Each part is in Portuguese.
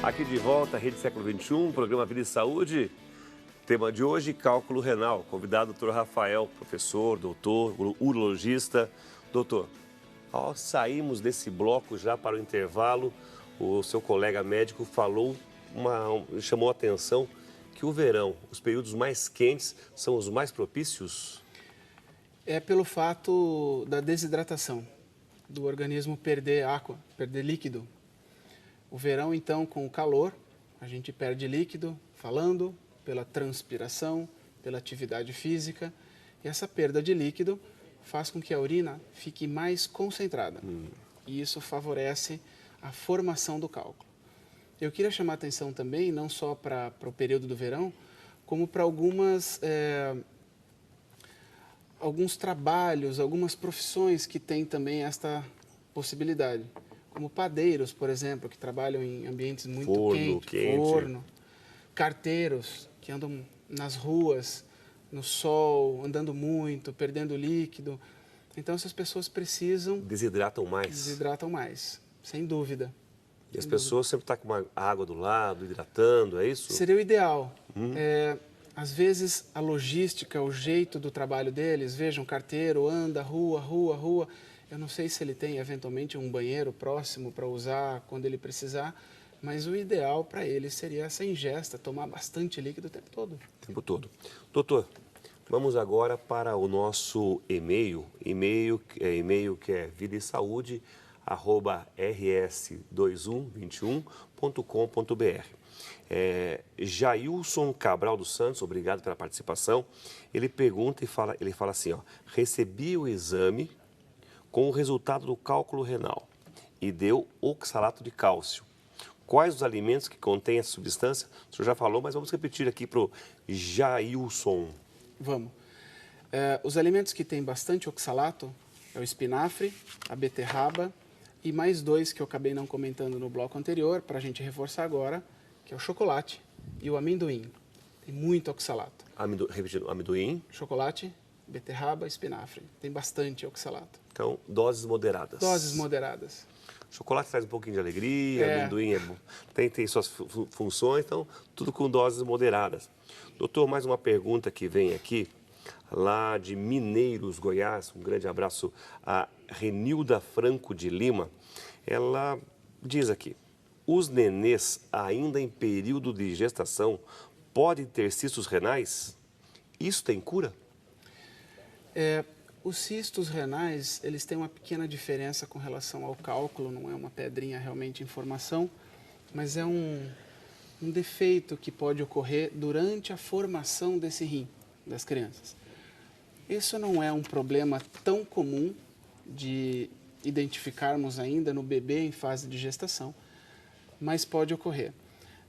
Aqui de volta, Rede Século XXI, programa Vida e Saúde. Tema de hoje, cálculo renal. Convidado o Dr. Rafael, professor, doutor, urologista. Doutor, ao sairmos desse bloco já para o intervalo, o seu colega médico chamou a atenção que o verão, os períodos mais quentes, são os mais propícios? É pelo fato da desidratação, do organismo perder água, perder líquido. O verão, então, com o calor, a gente perde líquido, falando, pela transpiração, pela atividade física. E essa perda de líquido faz com que a urina fique mais concentrada. E isso favorece a formação do cálculo. Eu queria chamar a atenção também, não só para o período do verão, como para alguns trabalhos, algumas profissões que têm também esta possibilidade. Como padeiros, por exemplo, que trabalham em ambientes muito quentes, forno, carteiros, que andam nas ruas, no sol, andando muito, perdendo líquido. Então, essas pessoas precisam... Desidratam mais? Desidratam mais, sem dúvida. E as pessoas sempre estão com uma água do lado, hidratando, é isso? Seria o ideal. Às vezes, a logística, o jeito do trabalho deles, vejam, carteiro, anda, rua. Eu não sei se ele tem, eventualmente, um banheiro próximo para usar quando ele precisar, mas o ideal para ele seria essa ingesta, tomar bastante líquido o tempo todo. O tempo todo. Doutor, vamos agora para o nosso e-mail que é vidaesaúde@rs2121.com.br. Jailson Cabral dos Santos, obrigado pela participação. Ele pergunta ele fala assim, recebi o exame com o resultado do cálculo renal e deu oxalato de cálcio. Quais os alimentos que contêm essa substância? O senhor já falou, mas vamos repetir aqui para o Jailson. Vamos. Os alimentos que têm bastante oxalato é o espinafre, a beterraba e mais dois que eu acabei não comentando no bloco anterior, para a gente reforçar agora, que é o chocolate e o amendoim. Tem muito oxalato. Repetindo, amendoim. Chocolate, beterraba, espinafre. Tem bastante oxalato. Então, doses moderadas. Doses moderadas. Chocolate traz um pouquinho de alegria, amendoim é bom. Tem suas funções, então tudo com doses moderadas. Doutor, mais uma pergunta que vem aqui, lá de Mineiros, Goiás. Um grande abraço a Renilda Franco de Lima. Ela diz aqui, os nenês ainda em período de gestação podem ter cistos renais? Isso tem cura? Os cistos renais, eles têm uma pequena diferença com relação ao cálculo, não é uma pedrinha realmente em formação, mas é um defeito que pode ocorrer durante a formação desse rim das crianças. Isso não é um problema tão comum de identificarmos ainda no bebê em fase de gestação, mas pode ocorrer.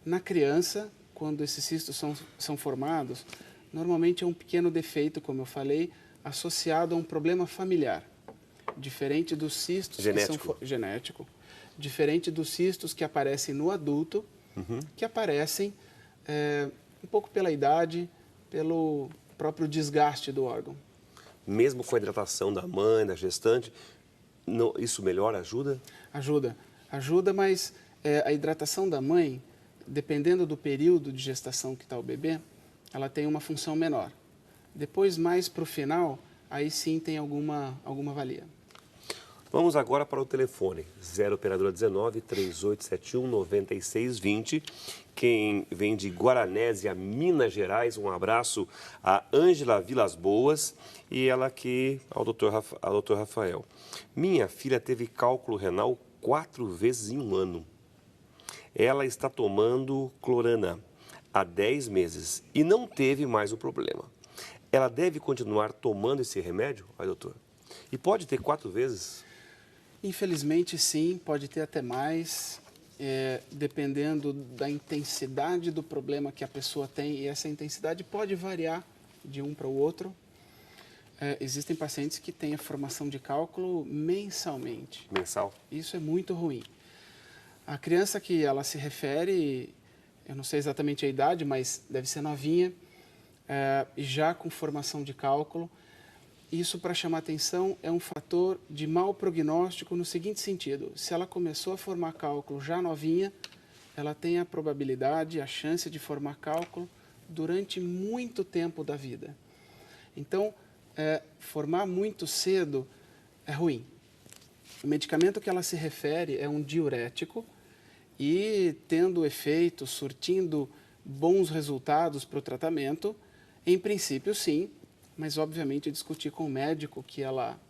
Na criança, quando esses cistos são formados, normalmente é um pequeno defeito, como eu falei, associado a um problema familiar, diferente dos cistos genético, diferente dos cistos que aparecem no adulto, que aparecem um pouco pela idade, pelo próprio desgaste do órgão. Mesmo com a hidratação da mãe, da gestante, isso melhora, ajuda? Ajuda, mas a hidratação da mãe, dependendo do período de gestação que está o bebê, ela tem uma função menor. Depois, mais para o final, aí sim tem alguma valia. Vamos agora para o telefone, 0 operadora 19 3871 9620. Quem vem de Guaranésia, Minas Gerais, um abraço a Ângela Vilas Boas e ela aqui ao doutor Rafael. Minha filha teve cálculo renal 4 vezes em um ano. Ela está tomando clorana há 10 meses e não teve mais o problema. Ela deve continuar tomando esse remédio? Ai, doutor. E pode ter 4 vezes? Infelizmente, sim. Pode ter até mais, dependendo da intensidade do problema que a pessoa tem. E essa intensidade pode variar de um para o outro. Existem pacientes que têm a formação de cálculo mensalmente. Mensal? Isso é muito ruim. A criança que ela se refere, eu não sei exatamente a idade, mas deve ser novinha, já com formação de cálculo. Isso, para chamar atenção, é um fator de mau prognóstico no seguinte sentido: se ela começou a formar cálculo já novinha, ela tem a probabilidade, a chance de formar cálculo durante muito tempo da vida. Então, formar muito cedo é ruim. O medicamento que ela se refere é um diurético e, tendo efeito, surtindo bons resultados para o tratamento, em princípio sim, mas obviamente discutir com o médico que ela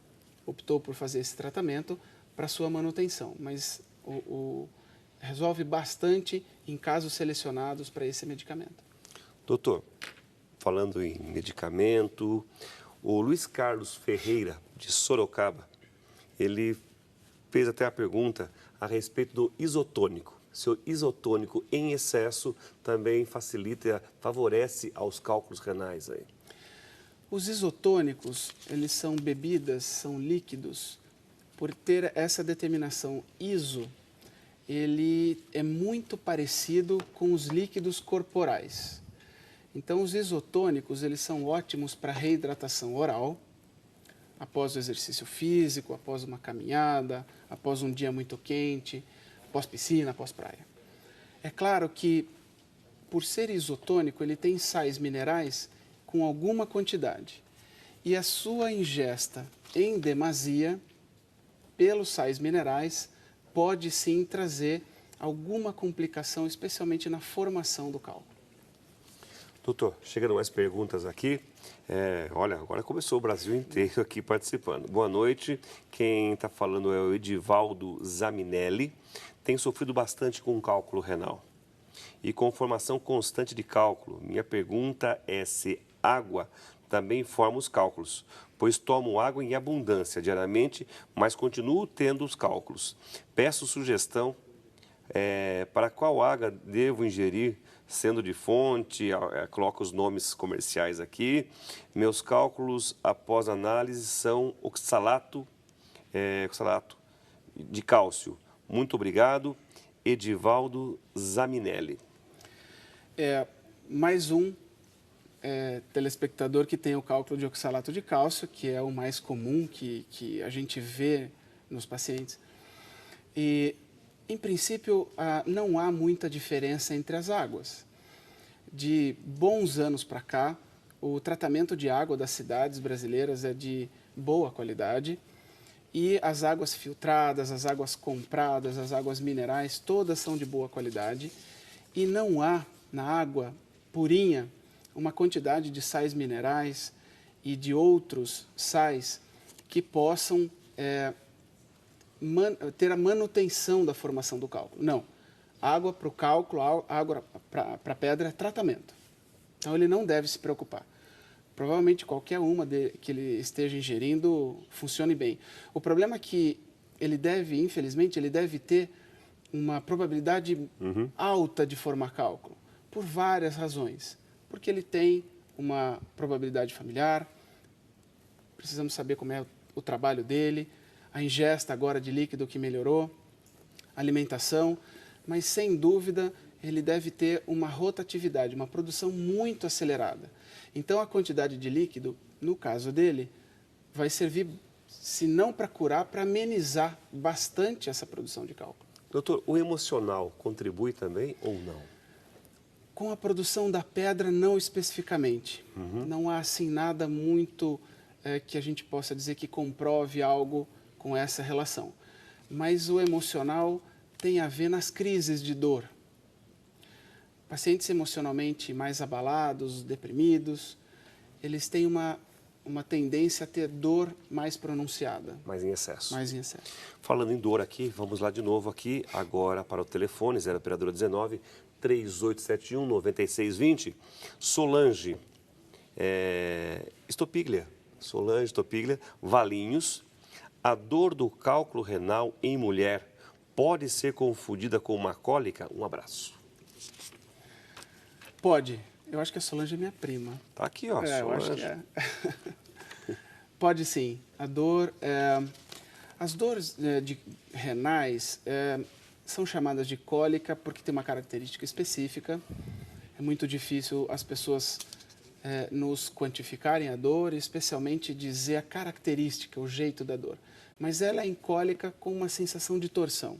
optou por fazer esse tratamento para sua manutenção. Mas resolve bastante em casos selecionados para esse medicamento. Doutor, falando em medicamento, o Luiz Carlos Ferreira, de Sorocaba, ele fez até a pergunta a respeito do isotônico. Se o isotônico em excesso também facilita, favorece aos cálculos renais aí. Os isotônicos, eles são bebidas, são líquidos. Por ter essa determinação iso, ele é muito parecido com os líquidos corporais. Então, os isotônicos, eles são ótimos para reidratação oral, após o exercício físico, após uma caminhada, após um dia muito quente, após piscina, após praia. É claro que, por ser isotônico, ele tem sais minerais com alguma quantidade. E a sua ingesta em demasia, pelos sais minerais, pode sim trazer alguma complicação, especialmente na formação do cálculo. Doutor, chegando mais perguntas aqui. Olha, agora começou o Brasil inteiro aqui participando. Boa noite, quem está falando é o Edivaldo Zaminelli. Tem sofrido bastante com cálculo renal e com formação constante de cálculo. Minha pergunta é se água também forma os cálculos, pois tomo água em abundância diariamente, mas continuo tendo os cálculos. Peço sugestão para qual água devo ingerir, sendo de fonte, coloco os nomes comerciais aqui. Meus cálculos após análise são oxalato de cálcio. Muito obrigado, Edivaldo Zaminelli. Mais um telespectador que tem o cálculo de oxalato de cálcio, que é o mais comum que a gente vê nos pacientes. E, em princípio, não há muita diferença entre as águas. De bons anos para cá, o tratamento de água das cidades brasileiras é de boa qualidade e as águas filtradas, as águas compradas, as águas minerais, todas são de boa qualidade e não há na água purinha uma quantidade de sais minerais e de outros sais que possam ter a manutenção da formação do cálculo. Não. Água para o cálculo, água para a pedra é tratamento. Então, ele não deve se preocupar. Provavelmente, qualquer uma que ele esteja ingerindo funcione bem. O problema é que ele deve, infelizmente, ele deve ter uma probabilidade alta de formar cálculo, por várias razões. Porque ele tem uma probabilidade familiar, precisamos saber como é o trabalho dele, a ingesta agora de líquido que melhorou, alimentação, mas sem dúvida ele deve ter uma rotatividade, uma produção muito acelerada. Então a quantidade de líquido, no caso dele, vai servir, se não para curar, para amenizar bastante essa produção de cálculo. Doutor, o emocional contribui também ou não? Com a produção da pedra, não especificamente. Não há assim nada muito que a gente possa dizer que comprove algo com essa relação. Mas o emocional tem a ver nas crises de dor. Pacientes emocionalmente mais abalados, deprimidos, eles têm uma tendência a ter dor mais pronunciada. Mais em excesso. Mais em excesso. Falando em dor aqui, vamos lá de novo aqui, agora para o telefone, 0 operadora 19 3871 9620. Solange Stopiglia, Valinhos. A dor do cálculo renal em mulher pode ser confundida com uma cólica? Um abraço. Pode. Eu acho que a Solange é minha prima. Tá aqui, ó. Eu acho que é. Pode sim. A dor... as dores renais são chamadas de cólica porque tem uma característica específica. É muito difícil as pessoas nos quantificarem a dor, especialmente dizer a característica, o jeito da dor. Mas ela é em cólica com uma sensação de torção.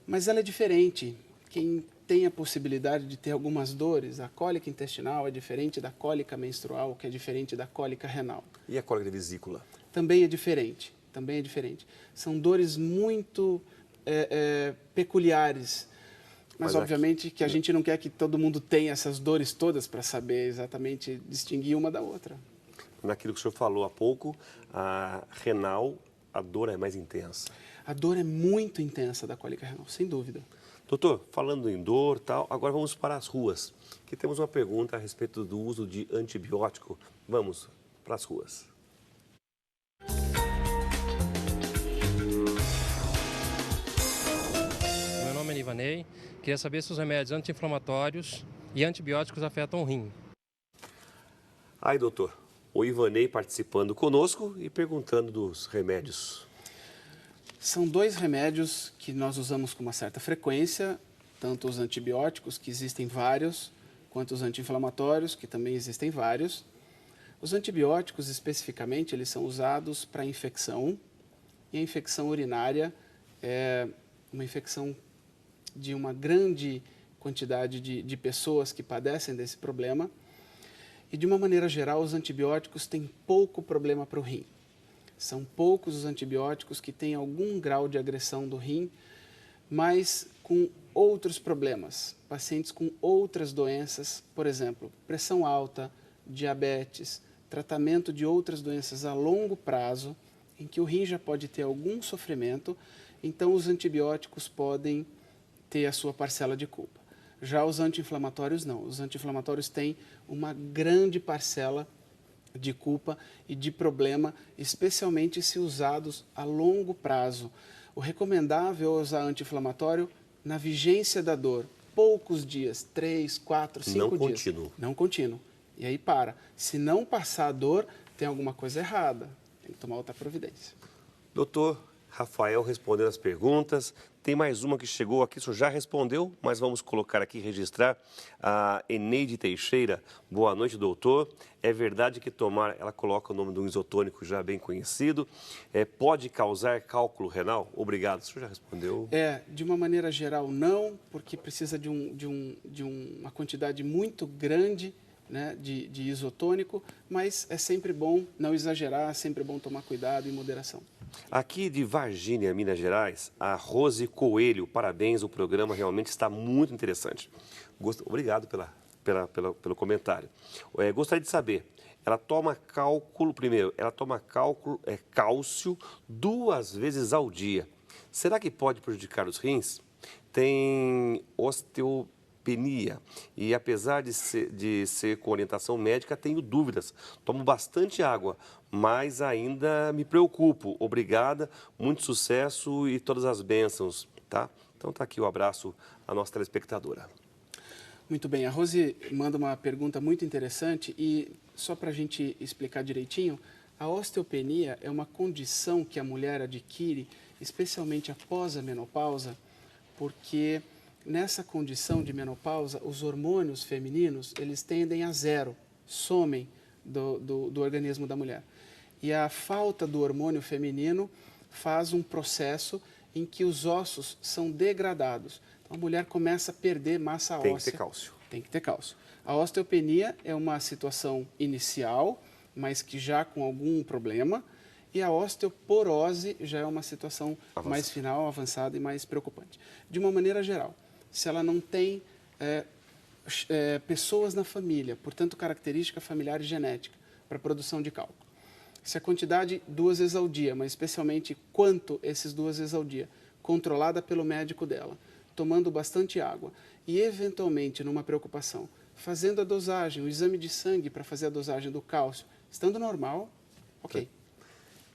mas ela é diferente. Quem tem a possibilidade de ter algumas dores, a cólica intestinal é diferente da cólica menstrual, que é diferente da cólica renal. E a cólica de vesícula? Também é diferente, também é diferente. São dores muito peculiares, mas obviamente que a gente não quer que todo mundo tenha essas dores todas para saber exatamente distinguir uma da outra. Naquilo que o senhor falou há pouco, a renal, a dor é mais intensa. A dor é muito intensa da cólica renal, sem dúvida. Doutor, falando em dor, tal, agora vamos para as ruas, que temos uma pergunta a respeito do uso de antibiótico. Vamos para as ruas. Meu nome é Nivanei. Queria saber se os remédios anti-inflamatórios e antibióticos afetam o rim. Aí, doutor, o Ivanei participando conosco e perguntando dos remédios. São 2 remédios que nós usamos com uma certa frequência, tanto os antibióticos, que existem vários, quanto os anti-inflamatórios, que também existem vários. Os antibióticos, especificamente, eles são usados para infecção, e a infecção urinária é uma infecção de uma grande quantidade de pessoas que padecem desse problema. E, de uma maneira geral, os antibióticos têm pouco problema para o rim. São poucos os antibióticos que têm algum grau de agressão do rim, mas com outros problemas. Pacientes com outras doenças, por exemplo, pressão alta, diabetes, tratamento de outras doenças a longo prazo, em que o rim já pode ter algum sofrimento, então os antibióticos podem ter a sua parcela de culpa. Já os anti-inflamatórios não. Os anti-inflamatórios têm uma grande parcela de culpa e de problema, especialmente se usados a longo prazo. O recomendável é usar anti-inflamatório na vigência da dor, poucos dias, 3, 4, 5 dias. Não contínuo. Não contínuo. E aí para. Se não passar a dor, tem alguma coisa errada. Tem que tomar outra providência. Doutor Rafael respondendo as perguntas. Tem mais uma que chegou aqui, o senhor já respondeu, mas vamos colocar aqui, registrar. A Eneide Teixeira, boa noite, doutor. É verdade que tomar, ela coloca o nome de um isotônico já bem conhecido, pode causar cálculo renal? Obrigado, o senhor já respondeu. De uma maneira geral, não, porque precisa de uma quantidade muito grande, né, de isotônico, mas é sempre bom não exagerar, é sempre bom tomar cuidado e moderação. Aqui de Vargínia, Minas Gerais, a Rose Coelho, parabéns, o programa realmente está muito interessante. Obrigado pelo comentário. Gostaria de saber, ela toma cálcio 2 vezes ao dia. Será que pode prejudicar os rins? Tem osteopenia e, apesar de ser com orientação médica, tenho dúvidas. Tomo bastante água, mas ainda me preocupo. Obrigada, muito sucesso e todas as bênçãos, tá? Então tá aqui o abraço à nossa telespectadora. Muito bem, a Rose manda uma pergunta muito interessante e só para a gente explicar direitinho, a osteopenia é uma condição que a mulher adquire, especialmente após a menopausa, porque nessa condição de menopausa, os hormônios femininos, eles tendem a zero, somem do organismo da mulher. E a falta do hormônio feminino faz um processo em que os ossos são degradados. Então, a mulher começa a perder massa óssea. Tem que ter cálcio. Tem que ter cálcio. A osteopenia é uma situação inicial, mas que já com algum problema. E a osteoporose já é uma situação mais final, avançada e mais preocupante. De uma maneira geral, se ela não tem pessoas na família, portanto, característica familiar e genética para a produção de cálculo. Se a quantidade 2 vezes ao dia, mas especialmente quanto esses 2 vezes ao dia, controlada pelo médico dela, tomando bastante água e, eventualmente, numa preocupação, fazendo a dosagem, o exame de sangue para fazer a dosagem do cálcio, estando normal, ok.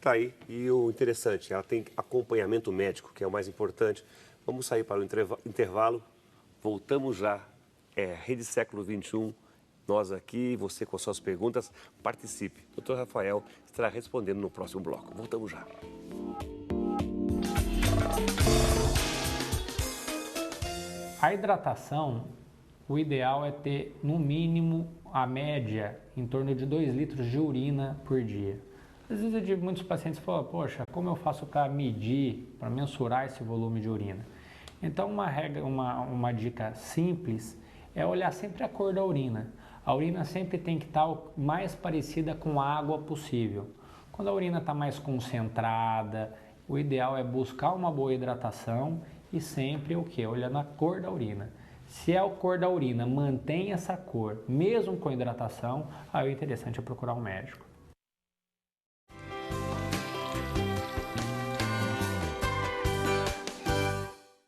Tá aí. E o interessante, ela tem acompanhamento médico, que é o mais importante. Vamos sair para o intervalo. Voltamos já. Rede Século XXI. Nós aqui, você com suas perguntas, participe. O Dr. Rafael estará respondendo no próximo bloco. Voltamos já. A hidratação, o ideal é ter, no mínimo, a média em torno de 2 litros de urina por dia. Às vezes muitos pacientes falam, poxa, como eu faço para medir, para mensurar esse volume de urina? Então, uma dica simples é olhar sempre a cor da urina. A urina sempre tem que estar o mais parecida com a água possível. Quando a urina está mais concentrada, o ideal é buscar uma boa hidratação e sempre o quê? Olhando a cor da urina. Se a cor da urina mantém essa cor, mesmo com hidratação, aí o interessante é procurar um médico.